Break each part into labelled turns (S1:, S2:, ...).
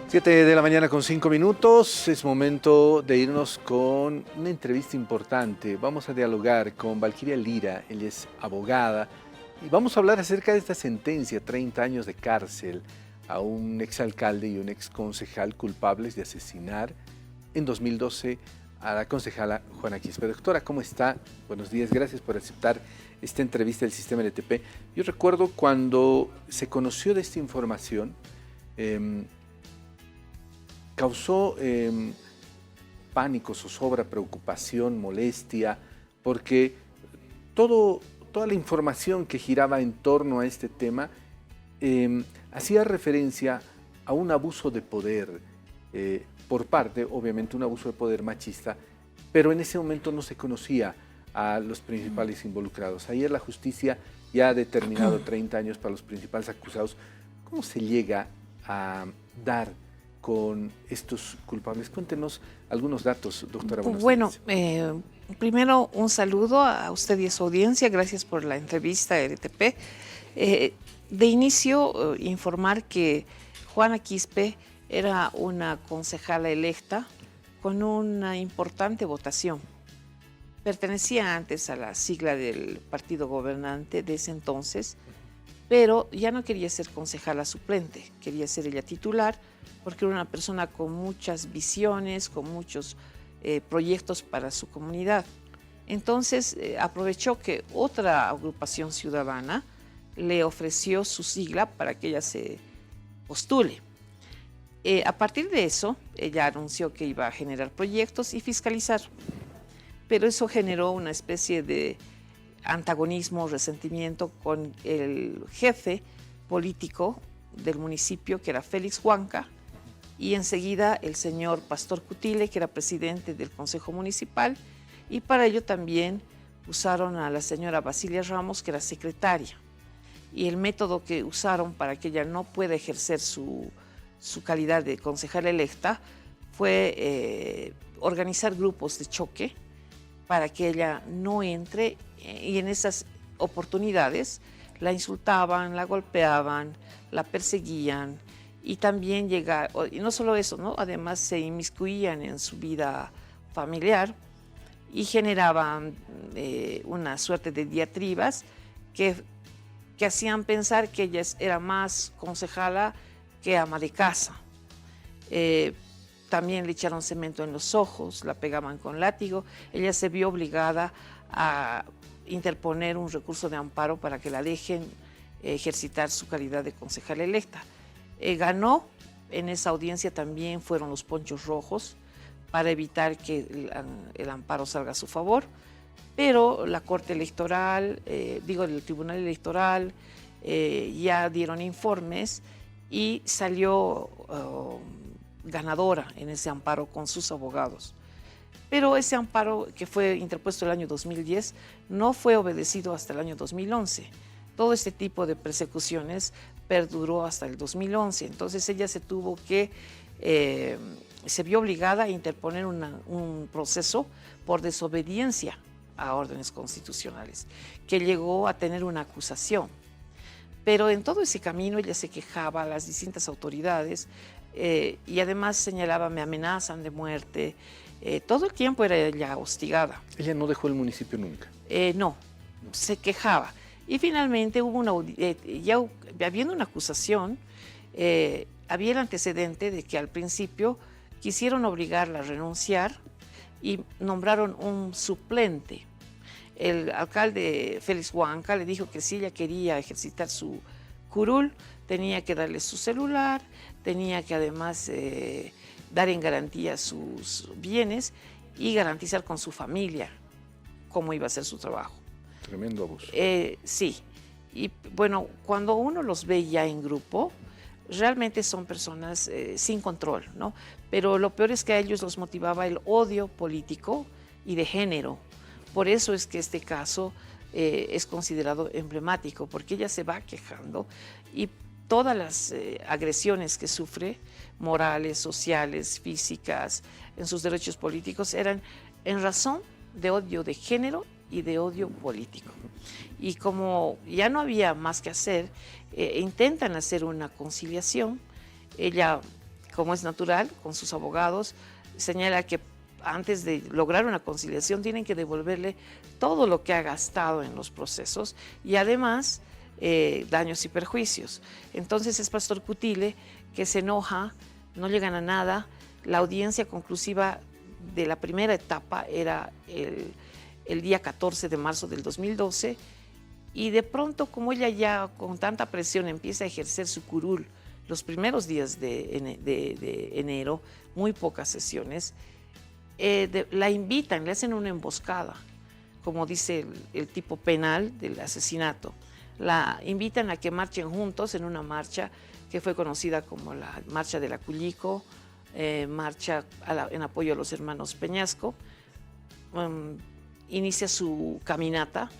S1: 7 de la mañana con 5 minutos, es momento de irnos con una entrevista importante. Vamos a dialogar con Valquiria Lira, ella es abogada, y vamos a hablar acerca de esta sentencia, 30 años de cárcel, a un exalcalde y un exconcejal culpables de asesinar en 2012 a la concejala Juana Quispe. Doctora, ¿cómo está? Buenos días, gracias por aceptar esta entrevista del Sistema LTP. Yo recuerdo cuando se conoció de esta información, causó pánico, zozobra, preocupación, molestia, porque toda la información que giraba en torno a este tema hacía referencia a un abuso de poder por parte, obviamente un abuso de poder machista, pero en ese momento no se conocía a los principales involucrados. Ayer la justicia ya ha determinado 30 años para los principales acusados. ¿Cómo se llega a dar con estos culpables? Cuéntenos algunos datos, doctora.
S2: Bueno, primero un saludo a usted y a su audiencia. Gracias por la entrevista, RTP. De inicio, informar que Juana Quispe era una concejala electa con una importante votación. Pertenecía antes a la sigla del partido gobernante de ese entonces, pero ya no quería ser concejala suplente, quería ser ella titular, porque era una persona con muchas visiones, con muchos proyectos para su comunidad. Entonces aprovechó que otra agrupación ciudadana le ofreció su sigla para que ella se postule. A partir de eso, ella anunció que iba a generar proyectos y fiscalizar, pero eso generó una especie de antagonismo, resentimiento con el jefe político del municipio, que era Félix Huanca, y enseguida el señor Pastor Cutile, que era presidente del Consejo Municipal, y para ello también usaron a la señora Basilia Ramos, que era secretaria. Y el método que usaron para que ella no pueda ejercer su calidad de concejala electa fue organizar grupos de choque para que ella no entre, y en esas oportunidades la insultaban, la golpeaban, la perseguían, y también y no solo eso, ¿no? Además se inmiscuían en su vida familiar y generaban una suerte de diatribas que hacían pensar que ella era más concejala que ama de casa. También le echaron cemento en los ojos, la pegaban con látigo. Ella se vio obligada a interponer un recurso de amparo para que la dejen ejercitar su calidad de concejala electa. Ganó. En esa audiencia también fueron los ponchos rojos para evitar que el amparo salga a su favor, pero la Corte Electoral, el Tribunal Electoral, ya dieron informes y salió ganadora en ese amparo con sus abogados. Pero ese amparo, que fue interpuesto el año 2010, no fue obedecido hasta el año 2011. Todo este tipo de persecuciones perduró hasta el 2011. Entonces ella se vio obligada a interponer un proceso por desobediencia a órdenes constitucionales, que llegó a tener una acusación. Pero en todo ese camino ella se quejaba a las distintas autoridades y además señalaba: me amenazan de muerte. Todo el tiempo era ella hostigada.
S1: ¿Ella no dejó el municipio nunca?
S2: No, se quejaba. Y finalmente hubo ya habiendo una acusación, había el antecedente de que al principio quisieron obligarla a renunciar y nombraron un suplente. El alcalde Félix Huanca le dijo que si ella quería ejercitar su curul, tenía que darle su celular, tenía que además dar en garantía sus bienes y garantizar con su familia cómo iba a ser su trabajo.
S1: Tremendo abuso.
S2: Sí. Y bueno, cuando uno los ve ya en grupo, realmente son personas sin control, ¿no? Pero lo peor es que a ellos los motivaba el odio político y de género. Por eso es que este caso es considerado emblemático, porque ella se va quejando y todas las agresiones que sufre, morales, sociales, físicas, en sus derechos políticos, eran en razón de odio de género y de odio político. Y como ya no había más que hacer, intentan hacer una conciliación. Ella como es natural, con sus abogados, señala que antes de lograr una conciliación tienen que devolverle todo lo que ha gastado en los procesos y además daños y perjuicios. Entonces es Pastor Cutile que se enoja, no llegan a nada. La audiencia conclusiva de la primera etapa era el día 14 de marzo del 2012 y de pronto, como ella ya con tanta presión empieza a ejercer su curul los primeros días de enero, muy pocas sesiones, la invitan, le hacen una emboscada, como dice el tipo penal del asesinato. La invitan a que marchen juntos en una marcha que fue conocida como la Marcha de la Cullico, marcha en apoyo a los hermanos Peñasco. Inicia su caminata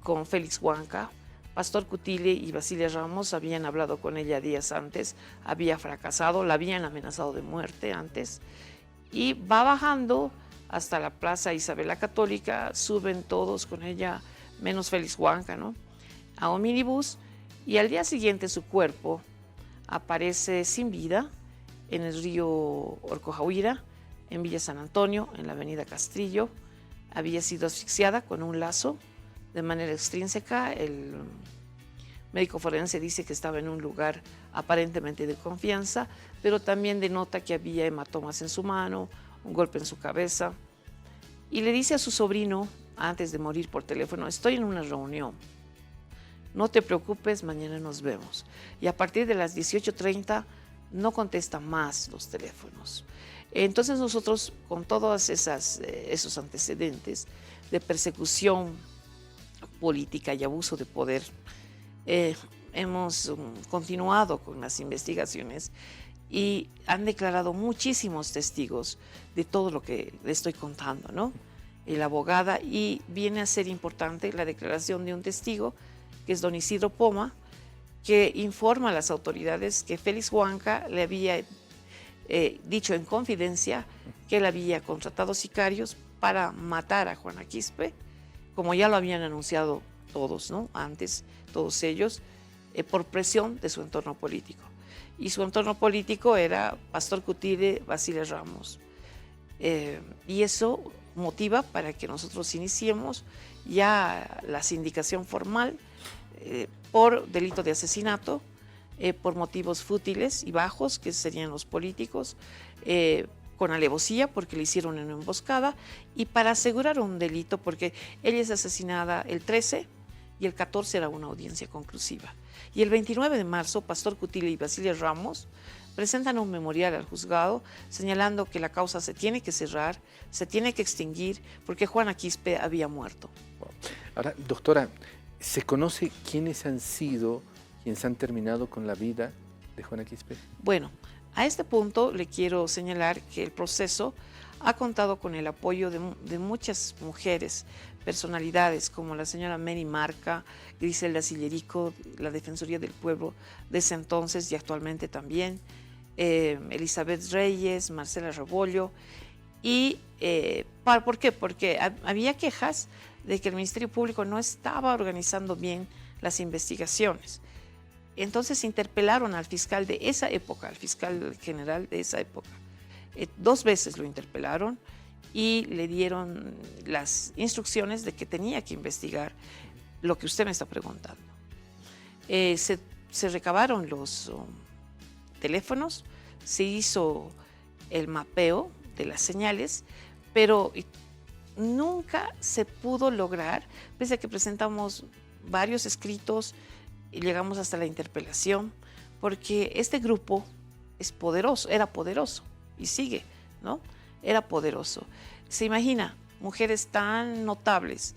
S2: con Félix Huanca. Pastor Cutile y Basilia Ramos habían hablado con ella días antes, había fracasado, la habían amenazado de muerte antes, y va bajando hasta la Plaza Isabel la Católica, suben todos con ella, menos Félix Huanca, ¿no?, a un minibús, y al día siguiente su cuerpo aparece sin vida en el río Orcojahuira, en Villa San Antonio, en la avenida Castrillo. Había sido asfixiada con un lazo de manera extrínseca. El médico forense dice que estaba en un lugar aparentemente de confianza, pero también denota que había hematomas en su mano, un golpe en su cabeza. Y le dice a su sobrino, antes de morir por teléfono: estoy en una reunión, no te preocupes, mañana nos vemos. Y a partir de las 18:30 no contesta más los teléfonos. Entonces nosotros, con todos esos antecedentes de persecución política y abuso de poder, hemos continuado con las investigaciones y han declarado muchísimos testigos de todo lo que le estoy contando, ¿no? La abogada, y viene a ser importante la declaración de un testigo, que es don Isidro Poma, que informa a las autoridades que Félix Huanca le había dicho en confidencia que él había contratado sicarios para matar a Juana Quispe, como ya lo habían anunciado todos, ¿no?, antes, todos ellos, por presión de su entorno político. Y su entorno político era Pastor Cutile, Basilia Ramos. Y eso motiva para que nosotros iniciemos ya la sindicación formal por delito de asesinato, por motivos fútiles y bajos, que serían los políticos, con alevosía, porque le hicieron una emboscada, y para asegurar un delito, porque ella es asesinada el 13 y el 14 era una audiencia conclusiva. Y el 29 de marzo, Pastor Cutile y Basilia Ramos presentan un memorial al juzgado señalando que la causa se tiene que cerrar, se tiene que extinguir, porque Juana Quispe había muerto.
S1: Ahora, doctora, ¿se conoce quiénes han sido quienes han terminado con la vida de Juana Quispe?
S2: Bueno, a este punto le quiero señalar que el proceso ha contado con el apoyo de muchas mujeres, personalidades como la señora Mary Marca, Griselda Sillerico, la Defensoría del Pueblo de ese entonces y actualmente también, Elizabeth Reyes, Marcela Rebollo. Y ¿por qué? Porque había quejas de que el Ministerio Público no estaba organizando bien las investigaciones. Entonces interpelaron al fiscal de esa época, al fiscal general de esa época. 2 veces lo interpelaron y le dieron las instrucciones de que tenía que investigar lo que usted me está preguntando. Se recabaron los teléfonos, se hizo el mapeo de las señales, pero nunca se pudo lograr, pese a que presentamos varios escritos y llegamos hasta la interpelación, porque este grupo es poderoso, era poderoso y sigue, ¿no? Era poderoso. Se imagina, mujeres tan notables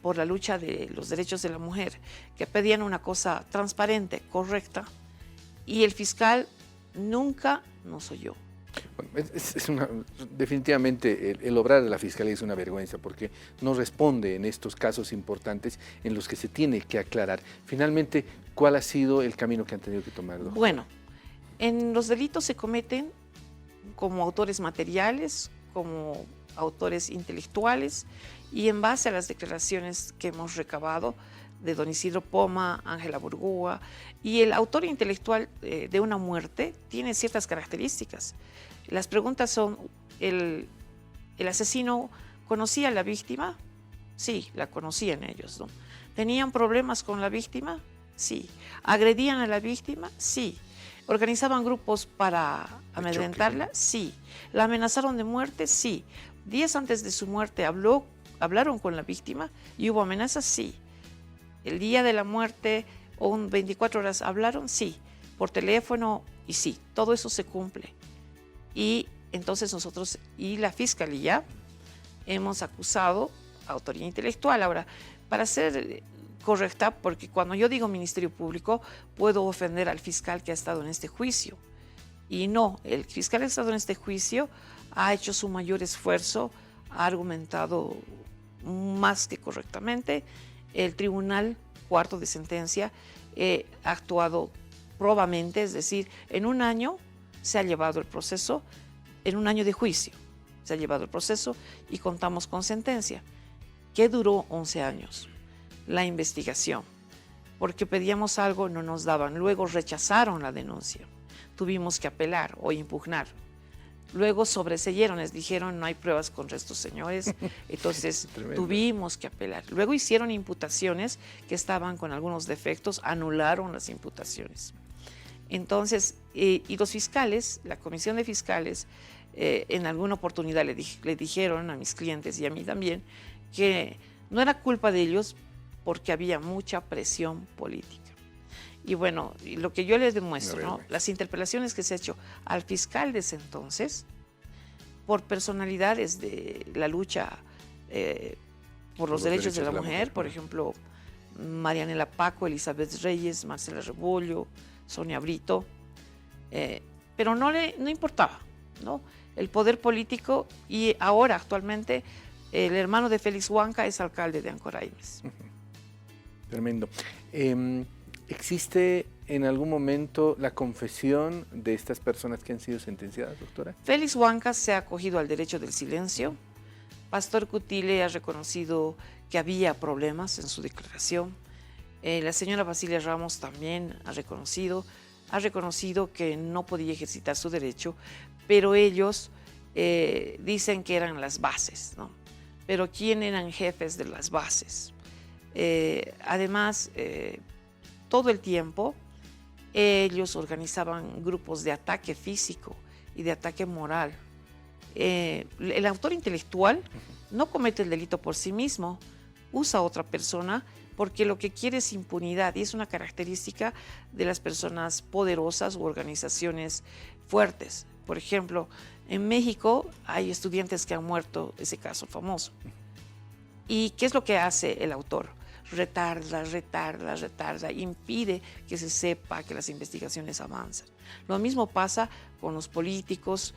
S2: por la lucha de los derechos de la mujer, que pedían una cosa transparente, correcta, y el fiscal nunca nos oyó.
S1: Bueno, definitivamente el obrar de la Fiscalía es una vergüenza, porque no responde en estos casos importantes en los que se tiene que aclarar. Finalmente, ¿cuál ha sido el camino que han tenido que tomar, doctor?
S2: Bueno, en los delitos se cometen como autores materiales, como autores intelectuales, y en base a las declaraciones que hemos recabado, de don Isidro Poma, Ángela Burgúa, y el autor intelectual de una muerte tiene ciertas características. Las preguntas son, ¿el asesino conocía a la víctima? Sí, la conocían ellos, ¿no? ¿Tenían problemas con la víctima? Sí. ¿Agredían a la víctima? Sí. ¿Organizaban grupos para amedrentarla? Sí. ¿La amenazaron de muerte? Sí. ¿Días antes de su muerte hablaron con la víctima y hubo amenazas? Sí. ¿El día de la muerte o 24 horas hablaron? Sí. ¿Por teléfono? Y sí. Todo eso se cumple. Y entonces nosotros y la Fiscalía hemos acusado a autoría intelectual. Ahora, para ser correcta, porque cuando yo digo Ministerio Público, puedo ofender al fiscal que ha estado en este juicio. Y no, el fiscal que ha estado en este juicio ha hecho su mayor esfuerzo, ha argumentado más que correctamente. El Tribunal Cuarto de Sentencia ha actuado probamente, es decir, en un año se ha llevado el proceso, en un año de juicio se ha llevado el proceso y contamos con sentencia, que duró 11 años. La investigación, porque pedíamos algo, no nos daban. Luego rechazaron la denuncia. Tuvimos que apelar o impugnar. Luego sobreseyeron, les dijeron no hay pruebas contra estos señores, entonces tuvimos que apelar. Luego hicieron imputaciones que estaban con algunos defectos, anularon las imputaciones. Entonces, y los fiscales, la comisión de fiscales, en alguna oportunidad le dijeron a mis clientes y a mí también que no era culpa de ellos porque había mucha presión política. Y bueno, lo que yo les demuestro, ¿no? Las interpelaciones que se ha hecho al fiscal de ese entonces, por personalidades de la lucha por los derechos de la mujer, por ejemplo, Marianela Paco, Elizabeth Reyes, Marcela Rebollo, Sonia Brito, pero no importaba, ¿no? El poder político, y ahora actualmente el hermano de Félix Huanca es alcalde de Ancoraimes.
S1: Tremendo. ¿Existe en algún momento la confesión de estas personas que han sido sentenciadas, doctora?
S2: Félix Huanca se ha acogido al derecho del silencio. Pastor Cutile ha reconocido que había problemas en su declaración. La señora Basilia Ramos también ha reconocido que no podía ejercitar su derecho, pero ellos dicen que eran las bases, ¿no? Pero ¿quién eran jefes de las bases? Además, todo el tiempo ellos organizaban grupos de ataque físico y de ataque moral. El autor intelectual no comete el delito por sí mismo, usa a otra persona porque lo que quiere es impunidad, y es una característica de las personas poderosas u organizaciones fuertes. Por ejemplo, en México hay estudiantes que han muerto, ese caso famoso. ¿Y qué es lo que hace el autor? Retarda, impide que se sepa que las investigaciones avanzan. Lo mismo pasa con los políticos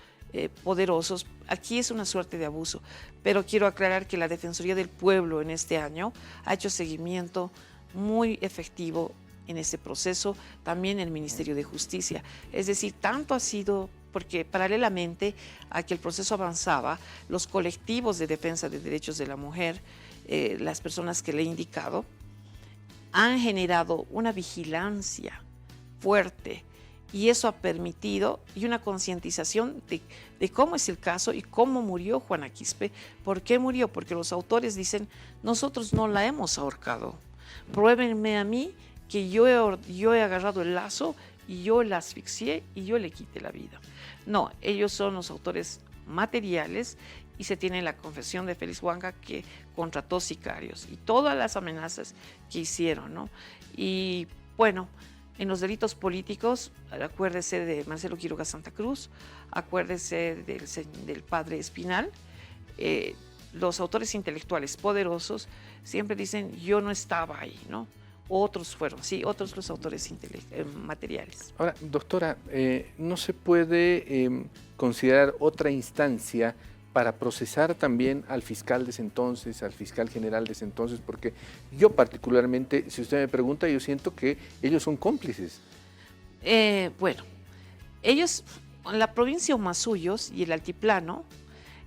S2: poderosos. Aquí es una suerte de abuso, pero quiero aclarar que la Defensoría del Pueblo en este año ha hecho seguimiento muy efectivo en este proceso, también el Ministerio de Justicia. Es decir, tanto ha sido porque paralelamente a que el proceso avanzaba, los colectivos de defensa de derechos de la mujer, las personas que le he indicado, han generado una vigilancia fuerte, y eso ha permitido, y una concientización de cómo es el caso y cómo murió Juana Quispe. ¿Por qué murió? Porque los autores dicen, nosotros no la hemos ahorcado, pruébenme a mí que yo he agarrado el lazo y yo la asfixié y yo le quité la vida. No, ellos son los autores materiales, y se tiene la confesión de Félix Huanca que contrató sicarios y todas las amenazas que hicieron, ¿no? Y bueno, en los delitos políticos, acuérdese de Marcelo Quiroga Santa Cruz, acuérdese del padre Espinal. Los autores intelectuales poderosos siempre dicen, yo no estaba ahí, ¿no? Otros fueron, sí, otros los autores materiales.
S1: Ahora, doctora, ¿no se puede considerar otra instancia para procesar también al fiscal de ese entonces, al fiscal general de ese entonces? Porque yo particularmente, si usted me pregunta, yo siento que ellos son cómplices.
S2: Bueno, ellos, la provincia Humasuyos y el Altiplano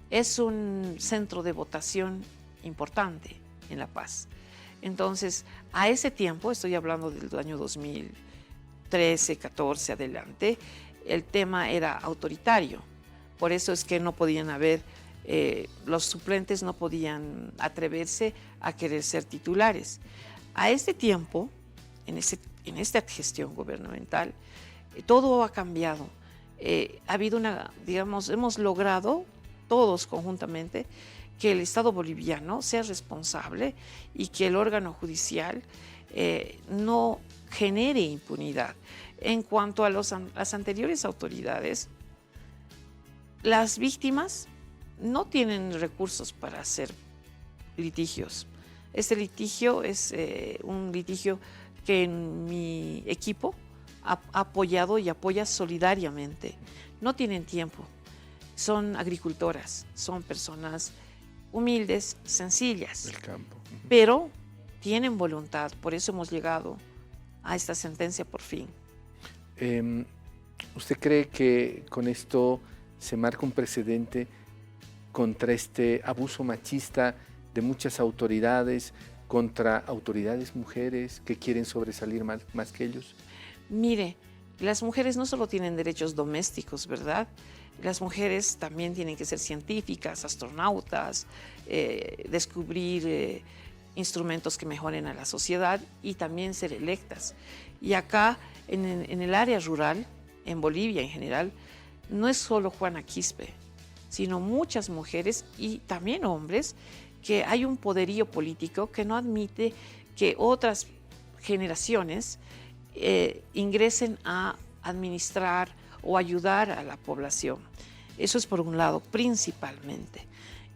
S2: es un centro de votación importante en La Paz. Entonces, a ese tiempo, estoy hablando del año 2013, 14 adelante, el tema era autoritario. Por eso es que no podían haber, los suplentes no podían atreverse a querer ser titulares. A este tiempo, en esta gestión gubernamental, todo ha cambiado. Ha habido digamos, hemos logrado todos conjuntamente que el Estado boliviano sea responsable y que el órgano judicial no genere impunidad. En cuanto a las anteriores autoridades, las víctimas no tienen recursos para hacer litigios. Este litigio es un litigio que en mi equipo ha apoyado y apoya solidariamente. No tienen tiempo. Son agricultoras, son personas humildes, sencillas,
S1: del campo.
S2: pero tienen voluntad. Por eso hemos llegado a esta sentencia por fin.
S1: ¿Usted cree que con esto se marca un precedente contra este abuso machista de muchas autoridades, contra autoridades mujeres que quieren sobresalir más que ellos?
S2: Mire, las mujeres no solo tienen derechos domésticos, ¿verdad? Las mujeres también tienen que ser científicas, astronautas, descubrir instrumentos que mejoren a la sociedad y también ser electas. Y acá, en el área rural, en Bolivia en general, no es solo Juana Quispe, sino muchas mujeres y también hombres, que hay un poderío político que no admite que otras generaciones ingresen a administrar o ayudar a la población. Eso es por un lado, principalmente.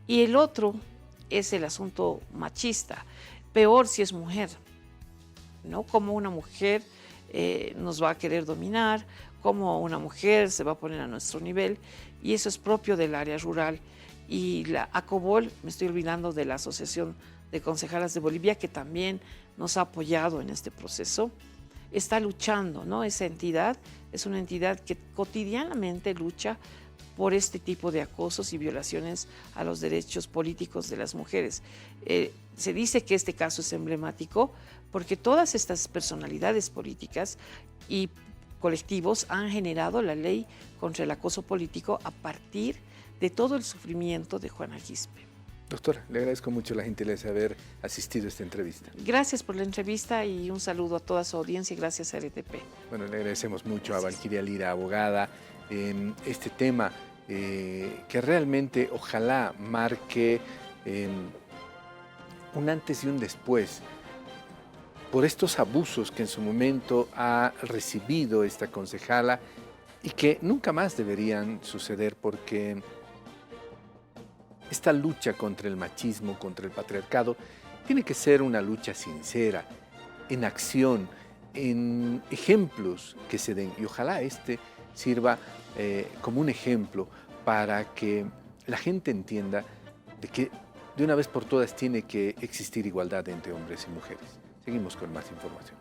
S2: Y el otro es el asunto machista. Peor si es mujer, ¿no? Como una mujer nos va a querer dominar, como una mujer se va a poner a nuestro nivel, y eso es propio del área rural. Y la ACOBOL, me estoy olvidando de la Asociación de Concejalas de Bolivia, que también nos ha apoyado en este proceso, está luchando, ¿no? Esa entidad es una entidad que cotidianamente lucha por este tipo de acosos y violaciones a los derechos políticos de las mujeres. Se dice que este caso es emblemático porque todas estas personalidades políticas y colectivos han generado la ley contra el acoso político a partir de todo el sufrimiento de Juana Quispe.
S1: Doctora, le agradezco mucho la gentileza de haber asistido a esta entrevista.
S2: Gracias por la entrevista y un saludo a toda su audiencia y gracias a RTP.
S1: Bueno, le agradecemos mucho a Valquiria Lira, abogada, en este tema que realmente ojalá marque un antes y un después por estos abusos que en su momento ha recibido esta concejala y que nunca más deberían suceder, porque esta lucha contra el machismo, contra el patriarcado, tiene que ser una lucha sincera, en acción, en ejemplos que se den. Y ojalá este sirva como un ejemplo para que la gente entienda de que de una vez por todas tiene que existir igualdad entre hombres y mujeres. Seguimos con más información.